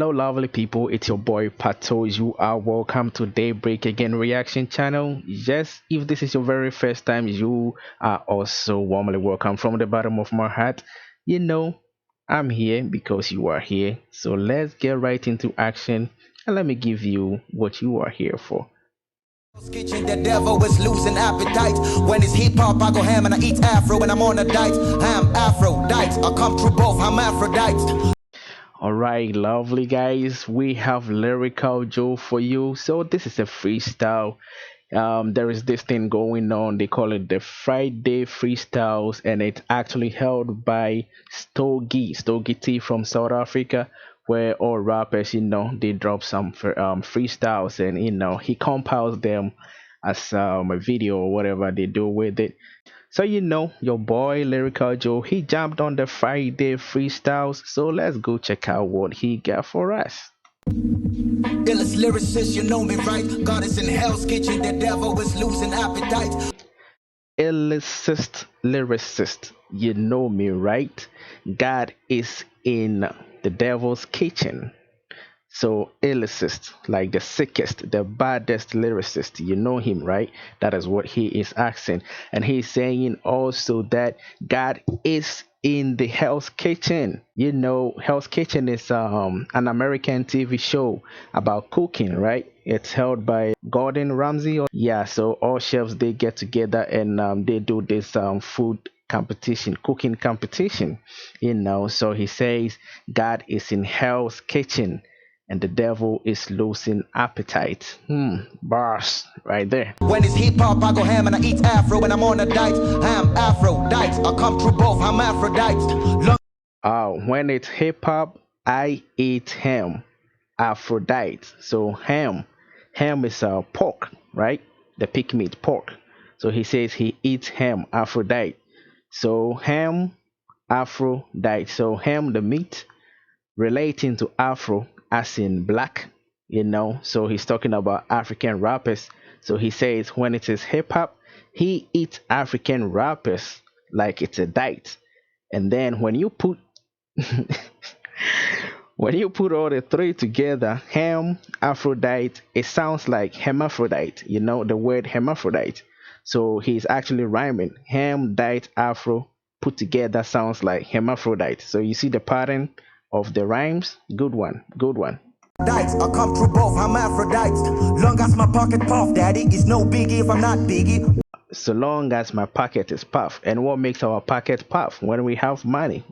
Hello lovely people, it's your boy Pato. You are welcome to Daybreak Again Reaction channel. Yes, if this is your very first time, you are also warmly welcome from the bottom of my heart. You know, I'm here because you are here. So let's get right into action and let me give you what you are here for. Kitchen, the devil is losing appetite. When it's hip hop, I go ham and I eat afro. When I'm on a diet, I'm Aphrodite. I come through both, I'm Aphrodite. Alright, lovely guys, we have Lyrical Joe for you. So this is a freestyle. There is this thing going on, they call it the Friday freestyles, and it's actually held by stogie T from South Africa, where all rappers, they drop some freestyles, and he compiles them as a video or whatever they do with it. So your boy Lyrical Joe, he jumped on the Friday freestyles. So let's go check out what he got for us. Illest lyricist, you know me, right? God is in Hell's Kitchen, the devil is losing appetite. Illest lyricist, you know me, right? God is in the devil's kitchen. So illicist, like the sickest, the baddest lyricist, you know him, right? That is what he is asking. And he's saying also that God is in the Hell's Kitchen. Hell's Kitchen is an American TV show about cooking, right? It's held by Gordon Ramsay. Yeah, so all chefs, they get together and they do this food competition, cooking competition. So he says God is in Hell's Kitchen and the devil is losing appetite. Bars right there. When it's hip hop, I go ham and I eat afro. When I'm on a diet, I'm Aphrodite. I come through both, I'm Aphrodite. When it's hip hop, I eat ham. Aphrodite. So ham is pork, right? The pig meat pork. So he says he eats ham. Aphrodite. So ham, Aphrodite. So ham, the meat, relating to Afro as in black, so he's talking about African rappers. So he says when it is hip hop, he eats African rappers like it's a diet. And then when you put when you put all the three together, ham, Aphrodite, it sounds like hermaphrodite, the word hermaphrodite. So he's actually rhyming. Ham, diet, Afro put together sounds like hermaphrodite. So you see the pattern of the rhymes. Good one. I come through both, I'm Aphrodite. Long as my pocket puff, daddy, is no biggie if I'm not biggie. So long as my pocket is puff. And what makes our pocket puff? When we have money,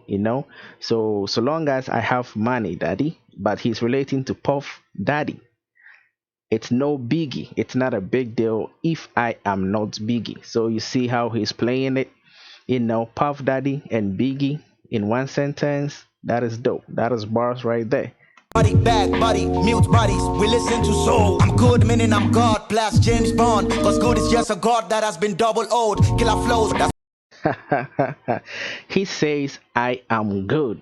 so long as I have money, daddy. But he's relating to Puff Daddy. It's no biggie, it's not a big deal if I am not biggie. So you see how he's playing it, Puff Daddy and Biggie in one sentence. That is dope. That is bars right there. Body, bag, body, mute bodies, we listen to soul. I'm good, meaning I'm God, plus James Bond. Cause good is just a God that has been double old. Killer flows. He says, I am good.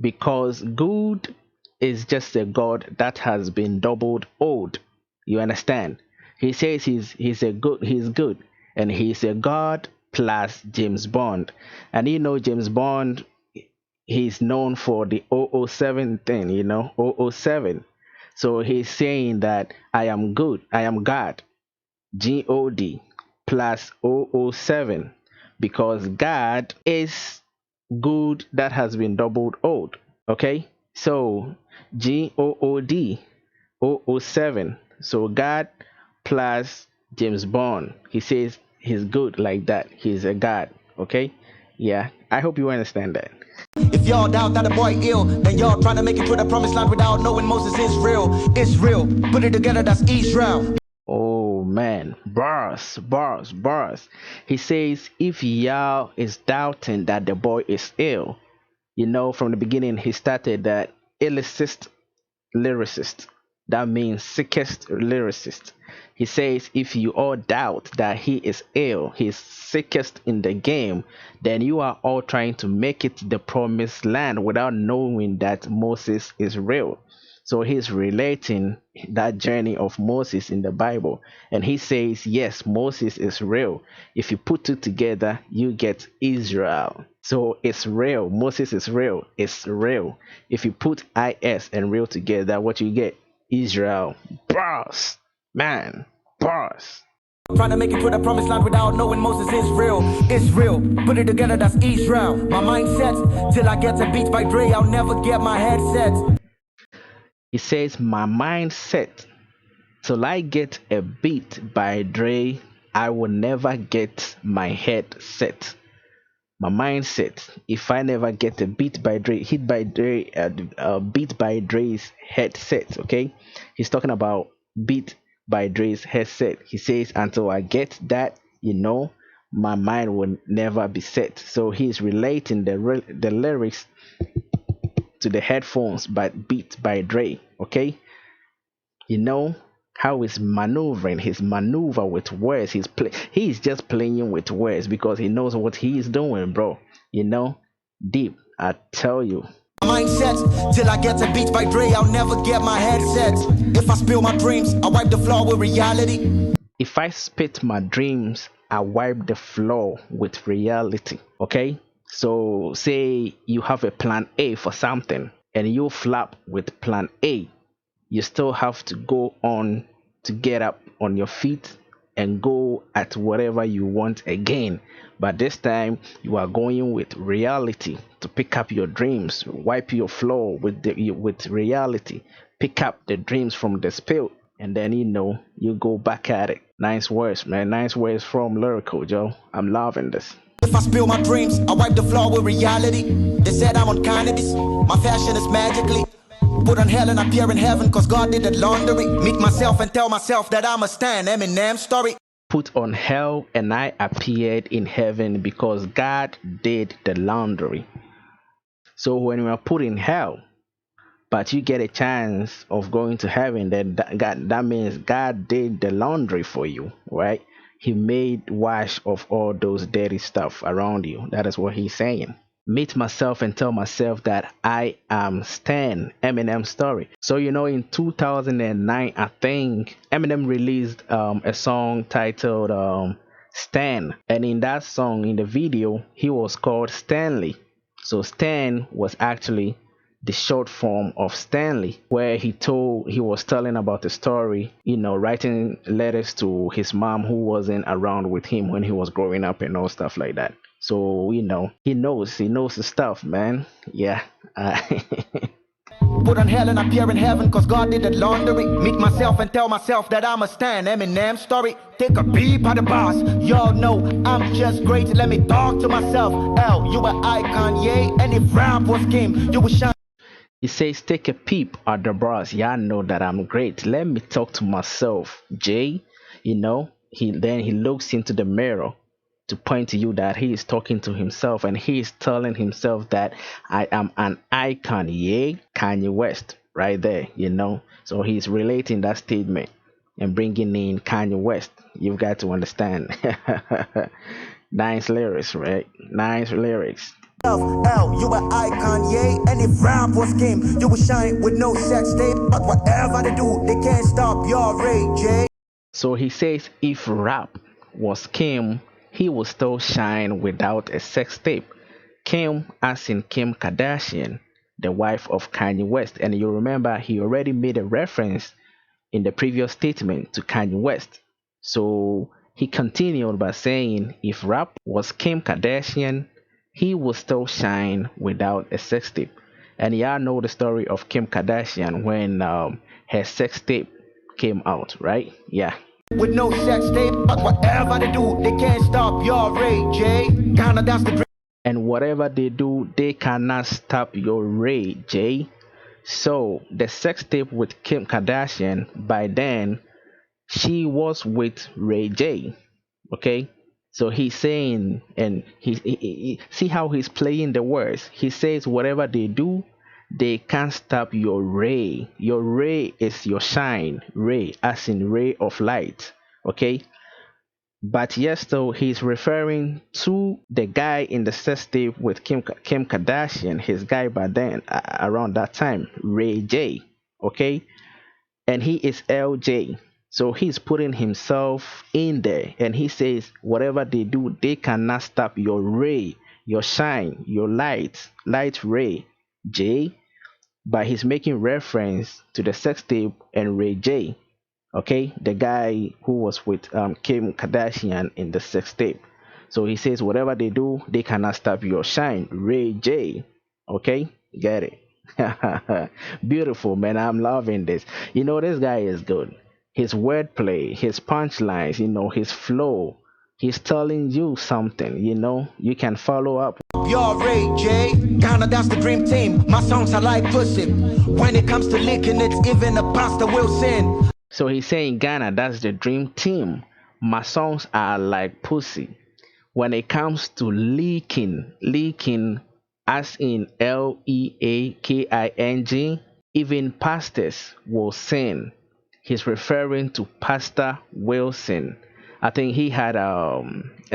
Because good is just a God that has been doubled old. You understand? He says he's good. And he's a God plus James Bond. And James Bond, he's known for the 007 thing, 007. So he's saying that I am good, I am God, God plus 007, because God is good that has been doubled old. Okay, so God 007. So God plus James Bond. He says he's good like that. He's a God. Okay, yeah, I hope you understand that. If y'all doubt that a boy ill, then y'all trying to make it to the promised land without knowing Moses is real. It's real. Put it together, that's Israel. Oh man, bars. He says if y'all is doubting that the boy is ill, from the beginning he started that illest lyricist. That means sickest lyricist. He says if you all doubt that he is ill, he's sickest in the game, then you are all trying to make it to the promised land without knowing that Moses is real. So he's relating that journey of Moses in the Bible. And he says, yes, Moses is real. If you put two together, you get Israel. So it's real. Moses is real. It's real. If you put IS and real together, what you get? Israel. Bars. Man. Bars. Trying to make it to the promised land without knowing Moses is real. It's real. Put it together, that's Israel. My mindset, till I get a beat by Dre, I'll never get my head set. He says, my mindset, till I get a beat by Dre, I will never get my head set. My mindset, if I never get a beat by Dre, hit by Dre, beat by Dre's headset, okay? He's talking about beat by Dre's headset. He says, until I get that, my mind will never be set. So he's relating the lyrics to the headphones but beat by Dre, okay? How he's maneuvering, his maneuver with words. He's just playing with words because he knows what he's doing, bro. Deep, I tell you. Mindset, till I get a beat by Dre, I'll never get my head set. If I spill my dreams, I wipe the floor with reality. If I spit my dreams, I wipe the floor with reality. Okay? So say you have a plan A for something and you flap with plan A, you still have to go on to get up on your feet and go at whatever you want again. But this time you are going with reality to pick up your dreams, wipe your floor with reality, pick up the dreams from the spill, and then you go back at it. Nice words, man. Nice words from Lyrical Joe. I'm loving this. If I spill my dreams, I wipe the floor with reality. They said I'm on cannabis, my fashion is magically put on hell and appear in heaven, cause God did the laundry. Meet myself and tell myself that I'm a stan. Eminem story. Put on hell and I appeared in heaven because God did the laundry. So when you are put in hell, but you get a chance of going to heaven, then that means God did the laundry for you, right? He made wash of all those dirty stuff around you. That is what he's saying. Meet myself and tell myself that I am Stan. Eminem story. So in 2009, I think Eminem released a song titled Stan, and in that song, in the video, he was called Stanley. So Stan was actually the short form of Stanley, where he was telling about the story, writing letters to his mom who wasn't around with him when he was growing up and all stuff like that. So he knows the stuff, man. Yeah. Put on hell and appear in heaven, cause God did the laundry. Meet myself and tell myself that I'm a stan. Eminem story. Take a peep at the boss. Y'all know I'm just great. Let me talk to myself. L, you an icon, yay. And if rap was game, you would shine. He says, take a peep at the bras. Y'all know that I'm great. Let me talk to myself. Jay, he looks into the mirror to point to you that he is talking to himself, and he is telling himself that I am an icon. Yeah, Kanye West right there, So he's relating that statement and bringing in Kanye West. You've got to understand. Nice lyrics, right? Nice lyrics. L, you an icon, yay. And if rap was game, you would shine with no sex tape. But whatever they do, they can't stop your rage, Jay. So he says if rap was Kim, he would still shine without a sex tape. Kim, as in Kim Kardashian, the wife of Kanye West. And you remember he already made a reference in the previous statement to Kanye West. So he continued by saying if rap was Kim Kardashian, he would still shine without a sex tape. And y'all know the story of Kim Kardashian when her sex tape came out, right? Yeah. With no sex tape, but whatever they do, they can't stop your rage, Jay. Kinda that's the and whatever they do, they cannot stop your rage, Jay. So the sex tape with Kim Kardashian, by then, she was with Ray J. Okay? So he's saying, and he see how he's playing the words. He says whatever they do, they can't stop your ray. Your ray is your shine. Ray, as in ray of light. Okay? But yes, though, he's referring to the guy in the sex tape with Kim Kardashian, his guy by then, around that time, Ray J. Okay, and he is LJ. So he's putting himself in there, and he says, whatever they do, they cannot stop your ray, your shine, your light ray, J. But he's making reference to the sex tape and Ray J. Okay, the guy who was with Kim Kardashian in the sex tape. So he says, whatever they do, they cannot stop your shine, Ray J. Okay, get it? Beautiful, man. I'm loving this. This guy is good. His wordplay, his punchlines, his flow. He's telling you something. You can follow up. You're Ray J. Ghana, that's the dream team. My songs are like pussy. When it comes to licking, it's even a pastor will sin. So he's saying, Ghana, that's the dream team. My songs are like pussy. When it comes to leaking as in Leaking, even pastors will sin. He's referring to Pastor Wilson. I think he had a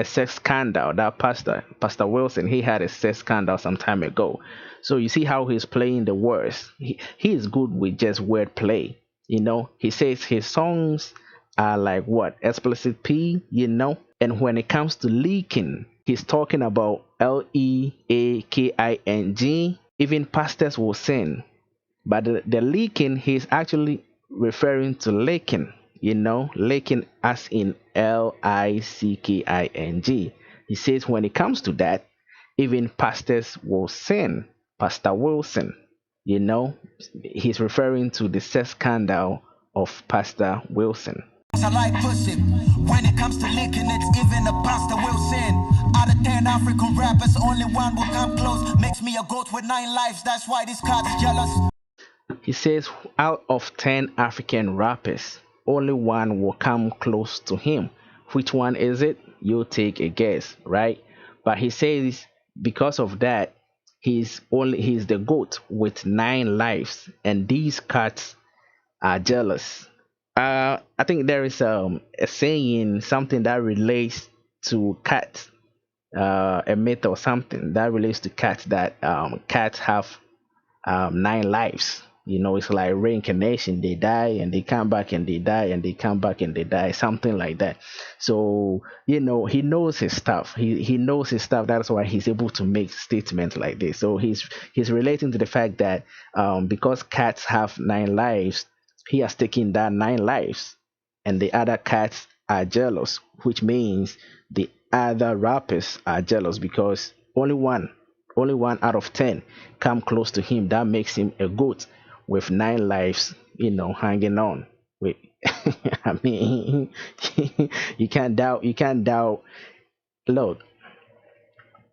sex scandal. That Pastor Wilson, he had a sex scandal some time ago. So you see how he's playing the words. He is good with just word play. He says his songs are like what? Explicit P, And when it comes to leaking, he's talking about Leaking. Even pastors will sin. But the leaking, he's actually referring to leaking, leaking as in Licking. He says when it comes to that, even pastors will sin. Pastor Wilson, he's referring to the sex scandal of Pastor Wilson. I like pussy. When it comes to licking, it's even a pastor will sin. Out of 10 African rappers, only one will come close. Makes me a goat with 9 lives, that's why this cat's jealous. He says out of 10 African rappers, only one will come close to him. Which one is it? You take a guess, right? But he says because of that, he's the goat with 9 lives, and these cats are jealous. I think there is a saying, something that relates to cats, a myth or something that relates to cats, that cats have 9 lives. It's like reincarnation. They die and they come back, and they die and they come back and they die, something like that. So he knows his stuff. He knows his stuff. That's why he's able to make statements like this. So he's relating to the fact that because cats have 9 lives, he has taken that 9 lives, and the other cats are jealous, which means the other rappers are jealous because only one out of 10 come close to him. That makes him a goat with 9 lives, hanging on. Wait, I mean, you can't doubt. Look,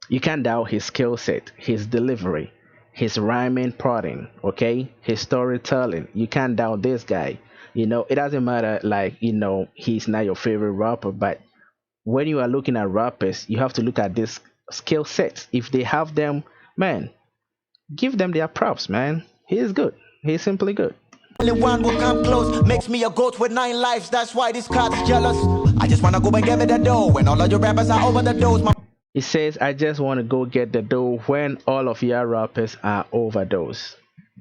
you can't doubt his skill set, his delivery, his rhyming pattern, okay, his storytelling. You can't doubt this guy. It doesn't matter, like, he's not your favorite rapper, but when you are looking at rappers, you have to look at this skill sets. If they have them, man, give them their props, man. He is good. He's simply good. Only one will come close, makes me a goat with 9 lives, that's why this cat's jealous. I just wanna go and get me the dough when all of your rappers are over the dose. He says, I just want to go get the dough when all of your rappers are overdose.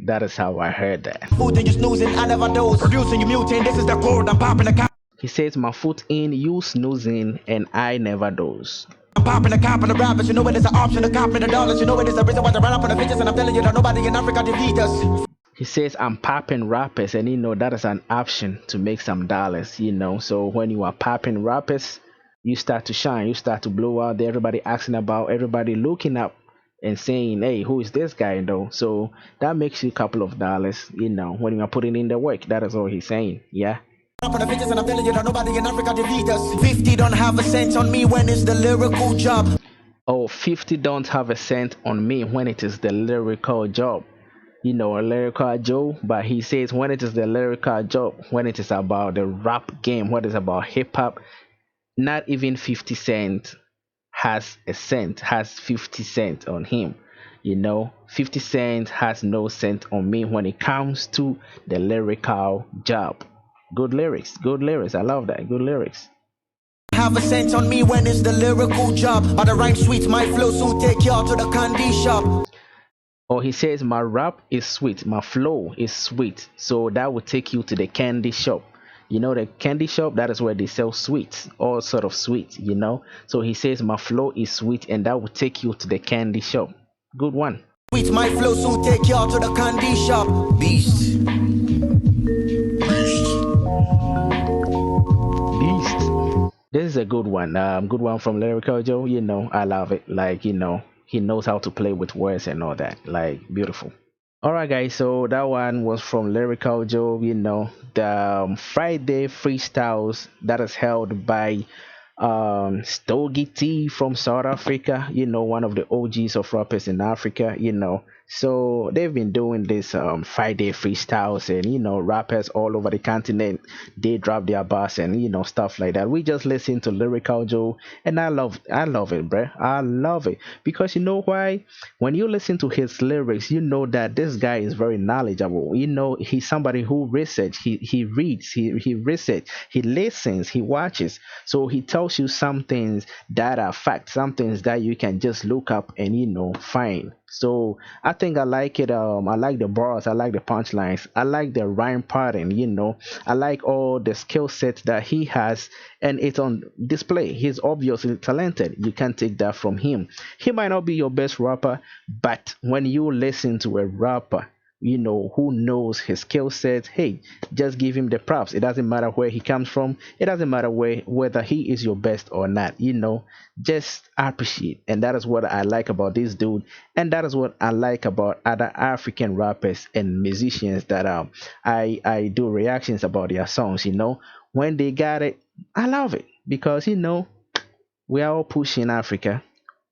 That is how I heard that. Food and you snoozing, I never dose. Producing you mutant, this is the code, I'm popping the cap. He says, my foot in, you snoozing, and I never dose. I'm popping the cap on the rappers, you know it is an option to cop in the dollars, you know it is a reason why they run up on the bitches, and I'm telling you that nobody in Africa defeat us. He says, I'm popping rappers, and that is an option to make some dollars, So when you are popping rappers, you start to shine, you start to blow out there, everybody asking about, everybody looking up and saying, hey, who is this guy though? So that makes you a couple of dollars, when you are putting in the work. That is all he's saying. Yeah. Up on the bitches, and I'm telling you that nobody in Africa defeat us. 50 don't have a cent on me when it's the lyrical job. Oh, 50 don't have a cent on me when it is the lyrical job. A Lyrical Joe, but he says when it is the lyrical job, when it is about the rap game, what is about hip hop, not even 50 Cent has 50 cents on him. 50 Cent has no cent on me when it comes to the lyrical job. Good lyrics. I love that. Good lyrics. Have a cent on me when it's the lyrical job. But the rhyme sweets, my flow soon take y'all to the candy shop. Or he says my rap is sweet, my flow is sweet. So that would take you to the candy shop. You know the candy shop, that is where they sell sweets, all sort of sweets, you know. So he says my flow is sweet, and that would take you to the candy shop. Good one. Sweet, my flow soon take y'all to the candy shop. Beast. Beast. This is a good one. Good one from Lyrical Joe. You know, I love it. Like, you know, he knows how to play with words and all that. Like, beautiful. All right, guys. So that one was from Lyrical Joe. You know, the Friday freestyles that is held by Stogie T from South Africa. You know, one of the OGs of rappers in Africa. You know, so they've been doing this Friday freestyles, and you know, rappers all over the continent, they drop their bars and you know, stuff like that. We just listen to Lyrical Joe, and I love it, bruh. I love it because you know why? When you listen to his lyrics, you know that this guy is very knowledgeable. You know, he's somebody who research, he reads, he research, he listens, he watches. So he tells you some things that are facts, some things that you can just look up and you know find. So I think I like it. I like the bars, I like the punchlines, I like the rhyme pattern, you know, I like all the skill sets that he has, and it's on display. He's obviously talented. You can't take that from him. He might not be your best rapper, but when you listen to a rapper, you know, who knows his skill set, hey, just give him the props. It doesn't matter where he comes from, it doesn't matter whether he is your best or not, you know, just appreciate. And that is what I like about this dude, and that is what I like about other African rappers and musicians that I do reactions about their songs, you know. When they got it, I love it because you know, we are all pushing Africa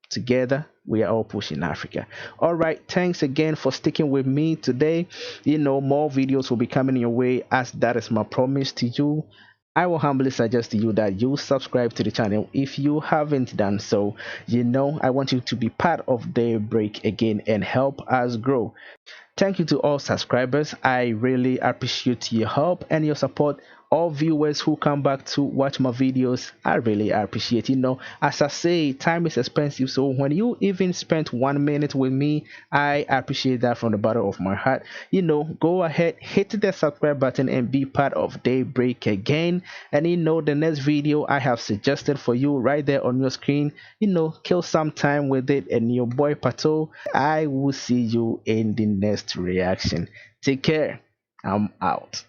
together. We are all pushing Africa. All right, thanks again for sticking with me today. You know, more videos will be coming your way, as that is my promise to you. I will humbly suggest to you that you subscribe to the channel if you haven't done so. You know, I want you to be part of Daybreak again and help us grow. Thank you to all subscribers. I really appreciate your help and your support. All viewers who come back to watch my videos, I really appreciate. You know, as I say, time is expensive. So when you even spent 1 minute with me, I appreciate that from the bottom of my heart. You know, go ahead, hit the subscribe button and be part of Daybreak again. And you know, the next video I have suggested for you right there on your screen, you know, kill some time with it. And your boy Pato, I will see you in the next reaction. Take care. I'm out.